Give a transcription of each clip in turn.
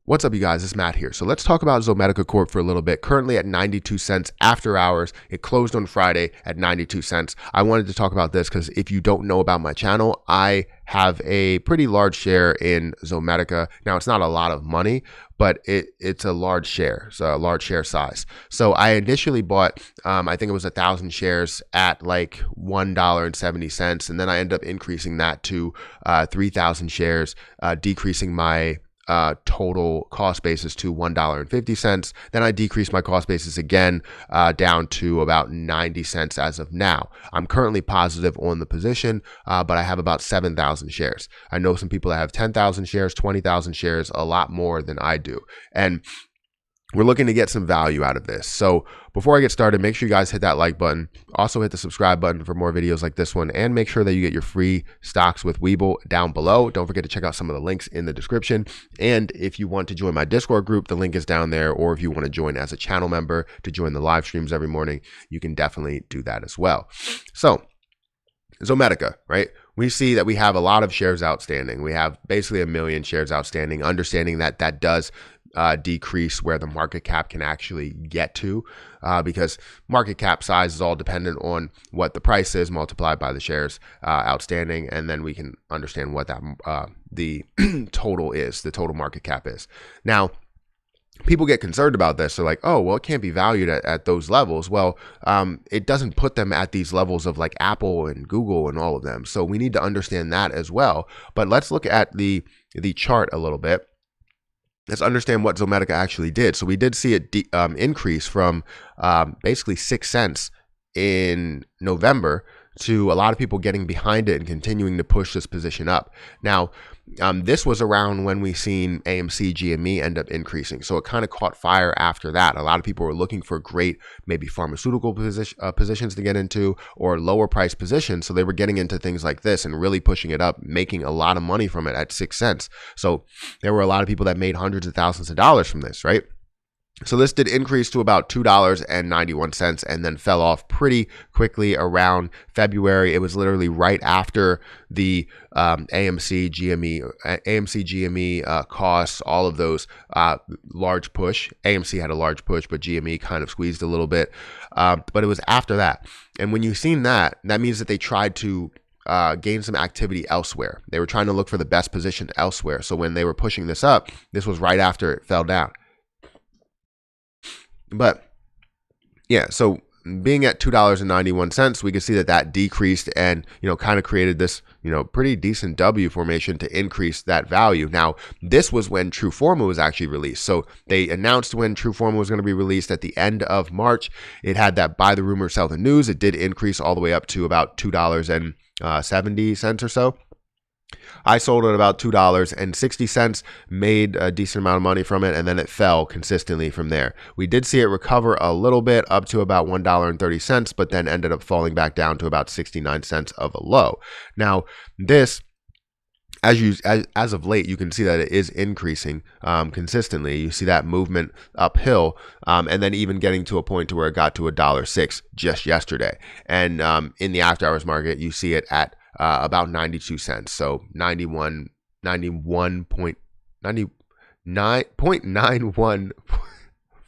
What's up, you guys? It's Matt here. So let's talk about Zomedica Corp for a little bit. Currently at 92 cents after hours. It closed on Friday at 92 cents. I wanted to talk about this because if you don't know about my channel, I have a pretty large share in Zomedica. Now, it's not a lot of money, but it's a large share, so a large share size. So I initially bought, I think it was 1,000 shares at like $1.70, and then I ended up increasing that to 3,000 shares, decreasing my total cost basis to $1.50. Then I decreased my cost basis again down to about 90 cents as of now. I'm currently positive on the position, but I have about 7,000 shares. I know some people that have 10,000 shares, 20,000 shares, a lot more than I do. And we're looking to get some value out of this. So before I get started, make sure you guys hit that like button. Also hit the subscribe button for more videos like this one, and make sure that you get your free stocks with Webull down below. Don't forget to check out some of the links in the description. And if you want to join my Discord group, the link is down there. Or if you want to join as a channel member to join the live streams every morning, you can definitely do that as well. So Zomedica, right? We see that we have a lot of shares outstanding. We have basically 1 million shares outstanding, understanding that that does decrease where the market cap can actually get to, because market cap size is all dependent on what the price is multiplied by the shares outstanding, and then we can understand what that the total is, the total market cap is. Now, people get concerned about this. They're like, oh, well, it can't be valued at those levels. Well, it doesn't put them at these levels of like Apple and Google and all of them. So we need to understand that as well. But let's look at the chart a little bit. Let's understand what Zomedica actually did. So we did see it increase from basically 6 cents in November to a lot of people getting behind it and continuing to push this position up. Now, this was around when we seen AMC GME end up increasing. So it kind of caught fire after that. A lot of people were looking for great, maybe pharmaceutical positions to get into, or lower price positions. So they were getting into things like this and really pushing it up, making a lot of money from it at 6 cents. So there were a lot of people that made hundreds of thousands of dollars from this, right? So this did increase to about $2.91 and then fell off pretty quickly around February. It was literally right after the AMC GME costs, all of those large push. AMC had a large push, but GME kind of squeezed a little bit. But it was after that. And when you've seen that, that means that they tried to gain some activity elsewhere. They were trying to look for the best position elsewhere. So when they were pushing this up, this was right after it fell down. But yeah, so being at $2.91, we can see that that decreased and, kind of created this, pretty decent W formation to increase that value. Now, this was when Trueforma was actually released. So they announced when Trueforma was going to be released at the end of March. It had that buy the rumor, sell the news. It did increase all the way up to about $2.70 or so. I sold at about $2.60, made a decent amount of money from it, and then it fell consistently from there. We did see it recover a little bit up to about $1.30, but then ended up falling back down to about 69 cents of a low. Now, this, as of late, you can see that it is increasing consistently. You see that movement uphill, and then even getting to a point to where it got to $1.06 just yesterday. And in the after hours market, you see it at about 92 cents. So 99.915.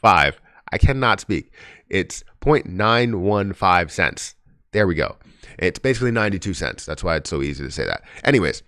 I cannot speak. It's 0.915 cents. There we go. It's basically 92 cents. That's why it's so easy to say that. Anyways,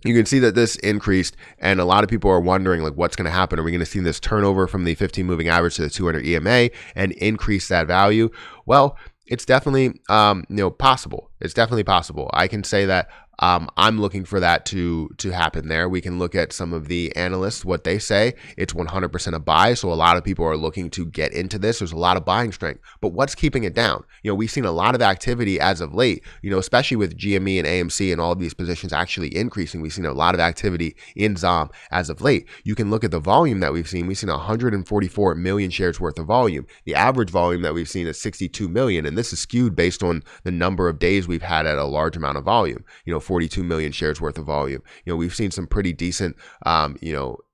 you can see that this increased, and a lot of people are wondering, like, what's going to happen? Are we going to see this turnover from the 15 moving average to the 200 EMA and increase that value? Well, it's definitely, possible. It's definitely possible. I can say that I'm looking for that to happen there. We can look at some of the analysts, what they say. It's 100% a buy. So a lot of people are looking to get into this. There's a lot of buying strength. But what's keeping it down? We've seen a lot of activity as of late, especially with GME and AMC and all of these positions actually increasing. We've seen a lot of activity in ZOM as of late. You can look at the volume that we've seen. We've seen 144 million shares worth of volume. The average volume that we've seen is 62 million. And this is skewed based on the number of days we've had at a large amount of volume. 42 million shares worth of volume. We've seen some pretty decent,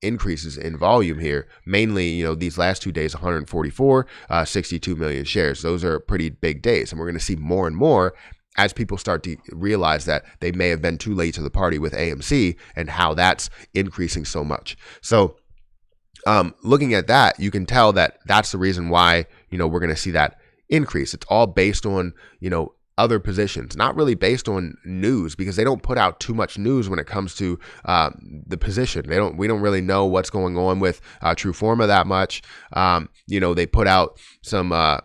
increases in volume here. Mainly, these last 2 days, 144, 62 million shares. Those are pretty big days. And we're going to see more and more as people start to realize that they may have been too late to the party with AMC and how that's increasing so much. So looking at that, you can tell that that's the reason why, we're going to see that increase. It's all based on, other positions, not really based on news, because they don't put out too much news when it comes to the position. We don't really know what's going on with Trueforma that much. They put out some a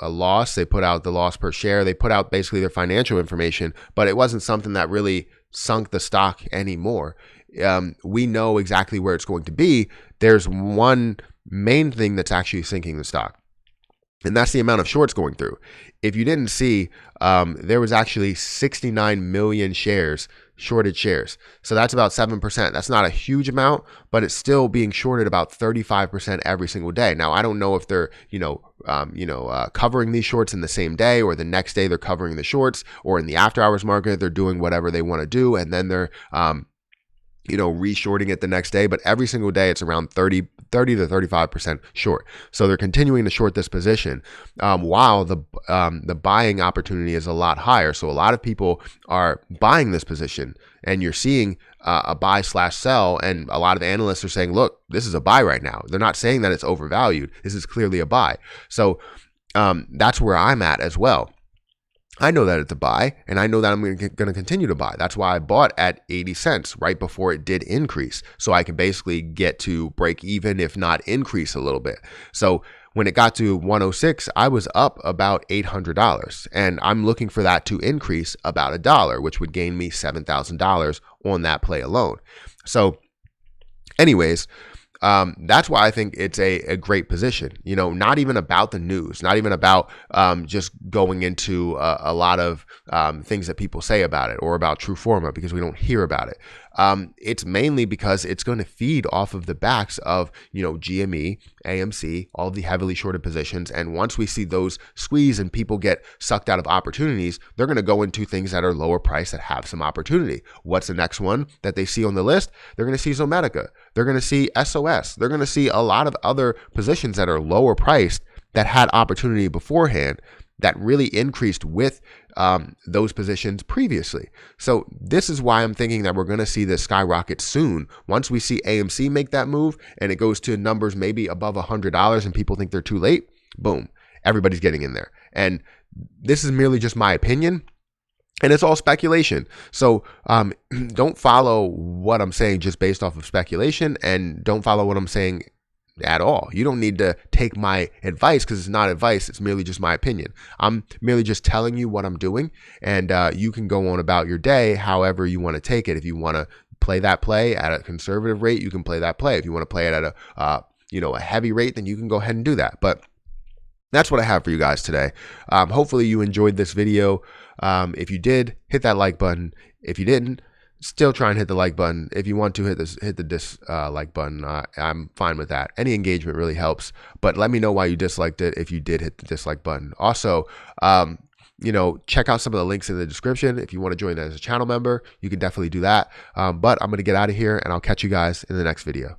loss. They put out the loss per share. They put out basically their financial information, but it wasn't something that really sunk the stock anymore. We know exactly where it's going to be. There's one main thing that's actually sinking the stock, and that's the amount of shorts going through. If you didn't see, there was actually 69 million shorted shares. So that's about 7%. That's not a huge amount, but it's still being shorted about 35% every single day. Now, I don't know if they're, covering these shorts in the same day, or the next day they're covering the shorts, or in the after hours market, they're doing whatever they want to do, and then they're, reshorting it the next day. But every single day it's around 30 to 35% short. So they're continuing to short this position, while the buying opportunity is a lot higher. So a lot of people are buying this position, and you're seeing a buy/sell, and a lot of analysts are saying, look, this is a buy right now. They're not saying that it's overvalued. This is clearly a buy. So that's where I'm at as well. I know that it's a buy, and I know that I'm going to continue to buy. That's why I bought at 80 cents right before it did increase. So I can basically get to break even, if not increase a little bit. So when it got to 106, I was up about $800, and I'm looking for that to increase about $1, which would gain me $7,000 on that play alone. So anyways, that's why I think it's a great position, not even about the news, not even about just going into a lot of things that people say about it, or about Trueforma, because we don't hear about it. It's mainly because it's going to feed off of the backs of, GME, AMC, all the heavily shorted positions. And once we see those squeeze and people get sucked out of opportunities, they're going to go into things that are lower price that have some opportunity. What's the next one that they see on the list? They're going to see Zomedica. They're going to see SOS. They're going to see a lot of other positions that are lower priced that had opportunity beforehand, that really increased with those positions previously. So this is why I'm thinking that we're going to see this skyrocket soon. Once we see AMC make that move and it goes to numbers maybe above $100 and people think they're too late, boom, everybody's getting in there. And this is merely just my opinion, and it's all speculation. So don't follow what I'm saying just based off of speculation, and don't follow what I'm saying at all. You don't need to take my advice, because it's not advice. It's merely just my opinion. I'm merely just telling you what I'm doing, and you can go on about your day however you want to take it. If you want to play that play at a conservative rate, you can play that play. If you want to play it at a heavy rate, then you can go ahead and do that. But that's what I have for you guys today. Hopefully you enjoyed this video. If you did, hit that like button. If you didn't, still try and hit the like button. If you want to hit the dislike button, I'm fine with that. Any engagement really helps, but let me know why you disliked it if you did hit the dislike button. Also, check out some of the links in the description. If you want to join as a channel member, you can definitely do that. But I'm going to get out of here, and I'll catch you guys in the next video.